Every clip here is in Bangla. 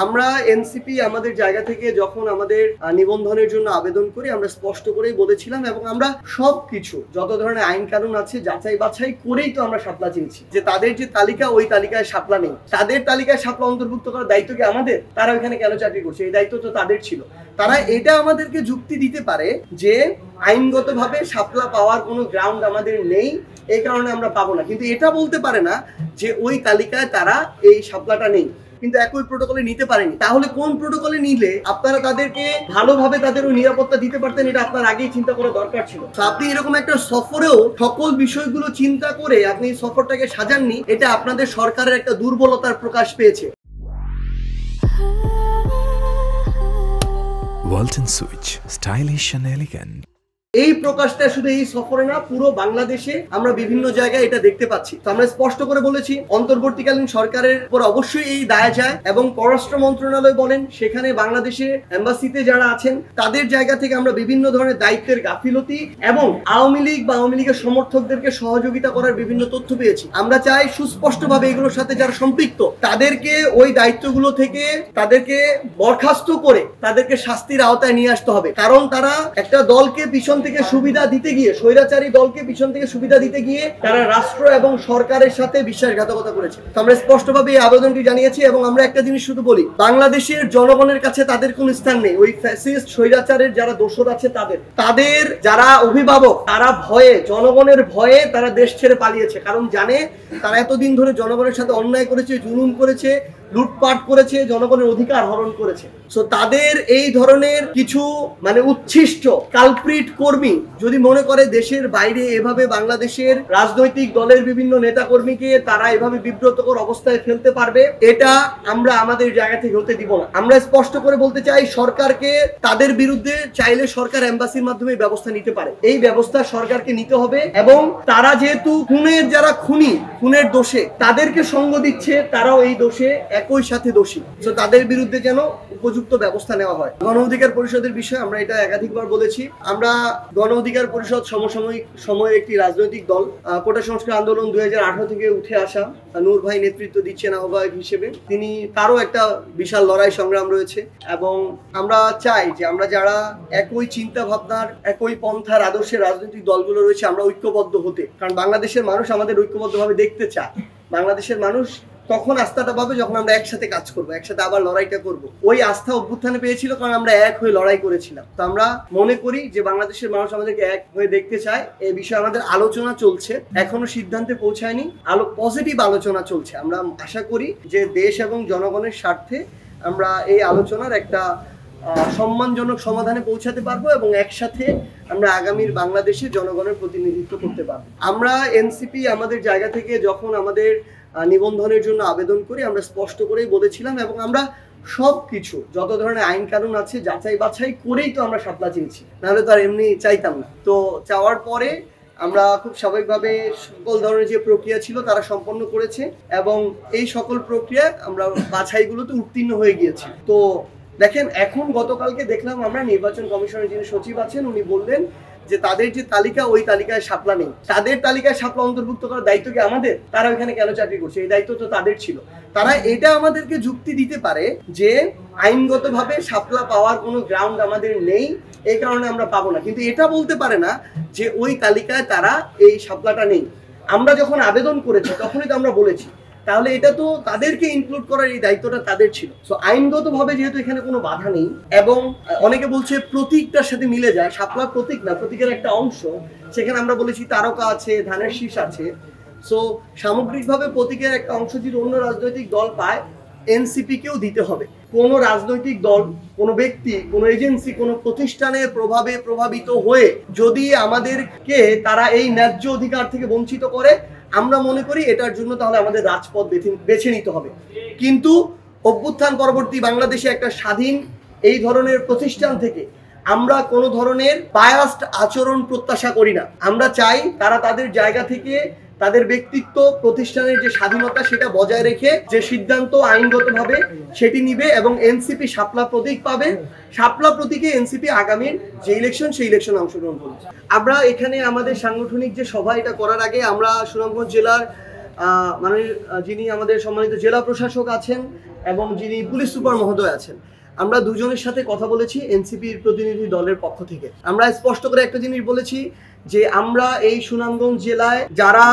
আমরা এনসিপি আমাদের জায়গা থেকে যখন আমাদের নিবন্ধনের জন্য আবেদন করি আমরা স্পষ্ট করেই বলেছিলাম এবং আমরা সবকিছু যত ধরনের আইন কানুন আছে যাচাই বাছাই করেই তো আমরা শাপলা চেয়েছি যে তাদের যে তালিকা ওই তালিকায় শাপলা নেই, তাদের তালিকায় শাপলা অন্তর্ভুক্ত করার দায়িত্ব কি আমাদের? তারা ওখানে কেন চাকরি করছে? এই দায়িত্ব তো তাদের ছিল। তারা এটা আমাদেরকে যুক্তি দিতে পারে যে আইনগতভাবে শাপলা পাওয়ার কোনো গ্রাউন্ড আমাদের নেই, এই কারণে আমরা পাবো না, কিন্তু এটা বলতে পারে না যে ওই তালিকায় তারা এই শাপলাটা নেই, কিন্তু একই প্রোটোকলে নিতে পারেনি। তাহলে কোন প্রোটোকলে নিলে আপনারা তাদেরকে ভালোভাবে তাদের ওই নিরাপত্তা দিতে পারতেন, এটা আপনার আগেই চিন্তা করা দরকার ছিল। আপনি এরকম একটা সফরেও সকল বিষয়গুলো চিন্তা করে আপনি সফরটাকে সাজাননি, এটা আপনাদের সরকারের একটা দুর্বলতার প্রকাশ পেয়েছে। Walton Switch, stylish and elegant. এই প্রকাশটা শুধু এই সফরে না, পুরো বাংলাদেশে আমরা বিভিন্ন জায়গায় এটা দেখতে পাচ্ছি। তো আমরা স্পষ্ট করে বলেছি অন্তর্বর্তীকালীন সরকারের উপর অবশ্যই এই দায় যায় এবং পররাষ্ট্র মন্ত্রণালয় বলেন সেখানে বাংলাদেশে এম্বাসিতে যারা আছেন তাদের জায়গা থেকে আমরা বিভিন্ন ধরনের দায়িত্বের গাফিলতি এবং আওয়ামী লীগ বা আওয়ামী লীগের সমর্থকদেরকে সহযোগিতা করার বিভিন্ন তথ্য পেয়েছি। আমরা চাই সুস্পষ্টভাবে এগুলোর সাথে যারা সম্পৃক্ত তাদেরকে ওই দায়িত্বগুলো থেকে তাদেরকে বরখাস্ত করে তাদেরকে শাস্তির আওতায় নিয়ে আসতে হবে, কারণ তারা একটা দলকে পিছন থেকে সুবিধা দিতে গিয়ে, স্বৈরাচারী দলকে পিছন থেকে সুবিধা দিতে গিয়ে তারা রাষ্ট্র এবং সরকারের সাথে বিশ্বাসঘাতকতা করেছে। তো আমরা স্পষ্টভাবে এই আবেদনটি জানিয়েছি এবং আমরা একটা জিনিস শুধু বলি, বাংলাদেশের জনগণের কাছে তাদের কোনো স্থান নেই। ওই ফ্যাসিস্ট স্বৈরাচারের যারা দোসর আছে তাদের যারা অভিভাবক তারা ভয়ে, জনগণের ভয়ে তারা দেশ ছেড়ে পালিয়েছে, কারণ জানে তারা এতদিন ধরে জনগণের সাথে অন্যায় করেছে, জুলুম করেছে, লুটপাট করেছে, জনগণের অধিকার হরণ করেছে। সো তাদের এই ধরনের কিছু উচ্ছিষ্ট কালপ্রিট কর্মী যদি মনে করে দেশের বাইরে এভাবে বাংলাদেশের রাজনৈতিক দলের বিভিন্ন নেতা কর্মীকে তারা এভাবে বিব্রতকর অবস্থায় ফেলতে পারবে, এটা আমরা আমাদের জায়গা থেকে হতে দিব না। আমরা স্পষ্ট করে বলতে চাই সরকারকে তাদের বিরুদ্ধে চাইলে সরকার এম্বাসির মাধ্যমে ব্যবস্থা নিতে পারে, এই ব্যবস্থা সরকারকে নিতে হবে এবং তারা যেহেতু যারা খুনের দোষে তাদেরকে সঙ্গ দিচ্ছে, তারাও এই দোষে একই সাথে দোষী। তো তাদের বিরুদ্ধে যেন উপযুক্ত ব্যবস্থা নেওয়া হয়। গণ অধিকার পরিষদের বিষয়ে আমরা এটা একাধিকবার বলেছি। আমরা গণ অধিকার পরিষদ সমসাময়িক সময়ের একটি রাজনৈতিক দল। কোটা সংস্কার আন্দোলন 2018 থেকে উঠে আসা, নূর ভাই নেতৃত্ব দিচ্ছেন আহ্বায়ক হিসেবে, তারও একটা বিশাল লড়াই সংগ্রাম রয়েছে এবং আমরা চাই যে আমরা যারা একই চিন্তা ভাবনার, একই পন্থার আদর্শের রাজনৈতিক দলগুলো রয়েছে আমরা ঐক্যবদ্ধ হতে, কারণ বাংলাদেশের মানুষ আমাদের ঐক্যবদ্ধভাবে দেখতে চায়। বাংলাদেশের মানুষ তখন আস্থাটা পাবে যখন আমরা একসাথে কাজ করব, একসাথে আবার লড়াইটা করব। ওই আস্থা অভ্যুত্থানে পেয়েছিল কারণ আমরা এক হয়ে লড়াই করেছিলাম। তো আমরা মনে করি যে বাংলাদেশের মানুষ আমাদেরকে এক হয়ে দেখতে চায়। এই বিষয়ে আমাদের আলোচনা চলছে, এখনো সিদ্ধান্তে পৌঁছায়নি, পজিটিভ আলোচনা চলছে। আমরা আশা করি যে দেশ এবং জনগণের স্বার্থে আমরা এই আলোচনার একটা সম্মানজনক সমাধানে পৌঁছাতে পারবো এবং একসাথে আমরা আগামীর বাংলাদেশে জনগণের প্রতিনিধিত্ব করতে পারবো। আমরা এনসিপি আমাদের জায়গা থেকে যখন আমাদের নিবন্ধনের জন্য আবেদন করি আমরা স্পষ্ট করেই বলেছিলাম এবং আমরা সবকিছু যত ধরনের আইন কানুন আছে যাচাই বাছাই করেই তো আমরা শাপলা চেয়েছি, নাহলে তো আর এমনি চাইতাম না। তো চাওয়ার পরে আমরা খুব স্বাভাবিকভাবে সকল ধরনের যে প্রক্রিয়া ছিল তারা সম্পন্ন করেছে এবং এই সকল প্রক্রিয়া আমরা বাছাইগুলোতে উত্তীর্ণ হয়ে গিয়েছি। তো দেখেন, এখন গতকালকে দেখলাম আমরা নির্বাচন কমিশনের যিনি সচিব আছেন উনি বললেন যে তাদের যে তালিকা ওই তালিকায় শাপলা নেই, তাদের তালিকায় শাপলা অন্তর্ভুক্ত করার দায়িত্ব কি আমাদের? তারা ওইখানে কেন চাকরি করছে? এই দায়িত্ব তো তাদের ছিল। তারা এটা আমাদেরকে যুক্তি দিতে পারে যে আইনগতভাবে শাপলা পাওয়ার কোনো গ্রাউন্ড আমাদের নেই, এই কারণে আমরা পাবো না, কিন্তু এটা বলতে পারে না যে ওই তালিকায় তারা এই শাপলাটা নেই। আমরা যখন আবেদন করেছি তখনই তো আমরা বলেছি, তাহলে এটা তো তাদেরকে ইনক্লুড করার এই দায়িত্বটা তাদের ছিল। সো আইনগতভাবে যেহেতু এখানে কোনো বাধা নেই এবং অনেকে বলছে প্রতীকটার সাথে মিলে যায়, শাপলা প্রতীক না, প্রতীকের একটা অংশ, সেখানে আমরা বলেছি তারকা আছে, ধানের শীষ আছে। সো সামগ্রিকভাবে প্রতীকের একটা অংশ যদি অন্য রাজনৈতিক দল পায় এনসিপি কেও দিতে হবে। কোনো রাজনৈতিক দল, কোনো ব্যক্তি, কোনো এজেন্সি, কোনো প্রতিষ্ঠানের প্রভাবে প্রভাবিত হয়ে যদি আমাদেরকে তারা এই ন্যায্য অধিকার থেকে বঞ্চিত করে, আমরা মনে করি এটার জন্য তাহলে আমাদের রাজপথ বেছে নিতে হবে। কিন্তু অভ্যুত্থান পরবর্তী বাংলাদেশে একটা স্বাধীন এই ধরনের প্রতিষ্ঠান থেকে আমরা কোনো ধরনের বায়াসড আচরণ প্রত্যাশা করি না। আমরা চাই তারা তাদের জায়গা থেকে তাদের ব্যক্তিত্ব, প্রতিষ্ঠানের যে স্বাধীনতা সেটা বজায় রেখে যে সিদ্ধান্ত আইনগতভাবে সেটি নিবে এবং এনসিপি শাপলা প্রতীক পাবে। শাপলা প্রতীকে এনসিপি আগামীর যে ইলেকশন সেই ইলেকশনে অংশগ্রহণ করবে। আমরা এখানে আমাদের সাংগঠনিক যে সভা এটা করার আগে আমরা সুনামগঞ্জ জেলার মানে যিনি আমাদের সম্মানিত জেলা প্রশাসক আছেন এবং যিনি পুলিশ সুপার মহোদয় আছেন, আমরা দুজনের সাথে কথা বলেছি এনসিপির প্রতিনিধি দলের পক্ষ থেকে। আমরা স্পষ্ট করে একটা জিনিস বলেছি যে আমরা এই সুনামগঞ্জ জেলায় যারা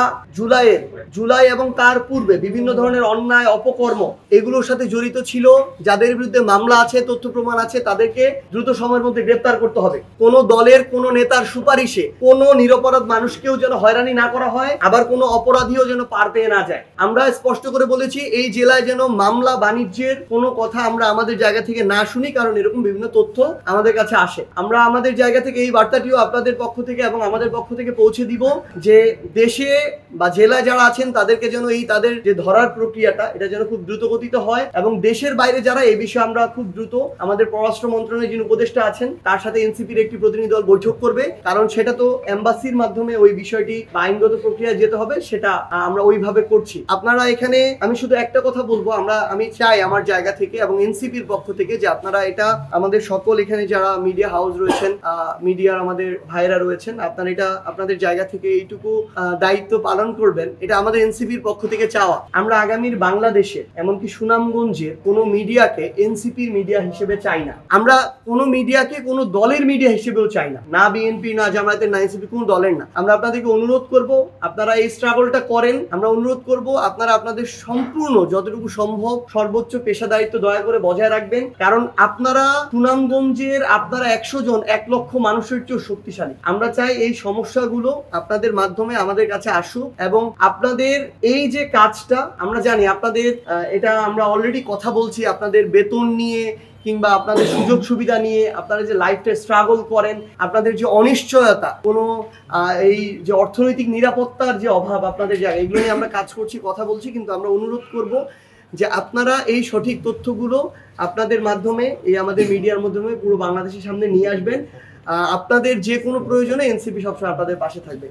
জুলাই এবং তার পূর্বে বিভিন্ন ধরনের অন্যায় অপকর্ম এগুলোর সাথে জড়িত ছিল, যাদের বিরুদ্ধে মামলা আছে, তথ্য প্রমাণ আছে, তাদেরকে দ্রুত সময়ের মধ্যে গ্রেপ্তার করতে হবে। কোনো দলের কোনো নেতার সুপারিশে কোনো নিরপরাধ মানুষকেও যেন হয়রানি না করা হয়, আবার কোনো অপরাধীও যেন পার পেয়ে না যায়। আমরা স্পষ্ট করে বলেছি এই জেলায় যেন মামলা বাণিজ্যের কোনো কথা আমরা আমাদের জায়গা থেকে না শুনি, কারণ এরকম বিভিন্ন তথ্য আমাদের কাছে আসে। আমরা আমাদের জায়গা থেকে এই বার্তাটিও আপনাদের পক্ষ থেকে এবং আমাদের পক্ষ থেকে পৌঁছে দিব যে দেশে বা জেলায় যারা আছেন তাদেরকে যেন এই তাদের যে ধরার প্রক্রিয়াটা এটা যেন খুব দ্রুত গতিতে হয়, এবং দেশের বাইরে যারা এই বিষয়ে আমরা খুব দ্রুত আমাদের পররাষ্ট্র মন্ত্রণালয়ের যিনি উপদেষ্টা আছেন তার সাথে এনসিপির একটি প্রতিনিধি দল বৈঠক করবে, কারণ সেটা তো এম্বাসির মাধ্যমে ওই বিষয়টি আইনগত প্রক্রিয়ায় যেতে হবে, সেটা আমরা ওইভাবে করছি। আপনারা এখানে আমি শুধু একটা কথা বলবো, আমি চাই আমার জায়গা থেকে এবং এনসিপির পক্ষ থেকে যে আপনারা এটা আমাদের সকল এখানে যারা মিডিয়া হাউস রয়েছেন, মিডিয়ার আমাদের ভাইরা রয়েছেন, আপনারা এটা আপনাদের জায়গা থেকে এইটুকু দায়িত্ব পালন করবেন, এটা আমাদের এনসিপির পক্ষ থেকে চাওয়া। আমরা আগামীর বাংলাদেশে এমনকি সুনামগঞ্জের কোনো মিডিয়াকে এনসিপির মিডিয়া হিসেবে চাই না। আমরা কোনো মিডিয়াকে কোনো দলের মিডিয়া হিসেবেও চাই না, না বিএনপি, না জামায়াতের, না এনসিপি, কোনো দলের না। আমরা আপনাদেরকে অনুরোধ করব আপনারা এই স্ট্রাগলটা করেন। আমরা অনুরোধ করব আপনারা আপনাদের সম্পূর্ণ যতটুকু সম্ভব সর্বোচ্চ পেশাদারিত্ব দয়া করে বজায় রাখবেন, কারণ আপনারা সুনামগঞ্জের আপনারা 100 জন 1 লক্ষ মানুষের চেয়ে শক্তিশালী। আমরা চাই এই সমস্যাগুলো আপনাদের মাধ্যমে আমাদের কাছে আসুক, এবং আপনাদের এই যে কাজটা আমরা জানি আপনাদের এটা আমরা অলরেডি কথা বলছি আপনাদের বেতন নিয়ে কিংবা আপনাদের সুযোগ সুবিধা নিয়ে, আপনারা যে লাইফটা স্ট্রাগল করেন, আপনাদের যে অনিশ্চয়তা, কোনো এই যে অর্থনৈতিক নিরাপত্তার যে অভাব আপনাদের জায়গায়, এগুলো নিয়ে আমরা কাজ করছি, কথা বলছি। কিন্তু আমরা অনুরোধ করব যে আপনারা এই সঠিক তথ্যগুলো আপনাদের মাধ্যমে এই আমাদের মিডিয়ার মাধ্যমে পুরো বাংলাদেশের সামনে নিয়ে আসবেন। আপনাদের যে কোনো প্রয়োজনে এনসিপি সবসময় আপনাদের পাশে থাকবে।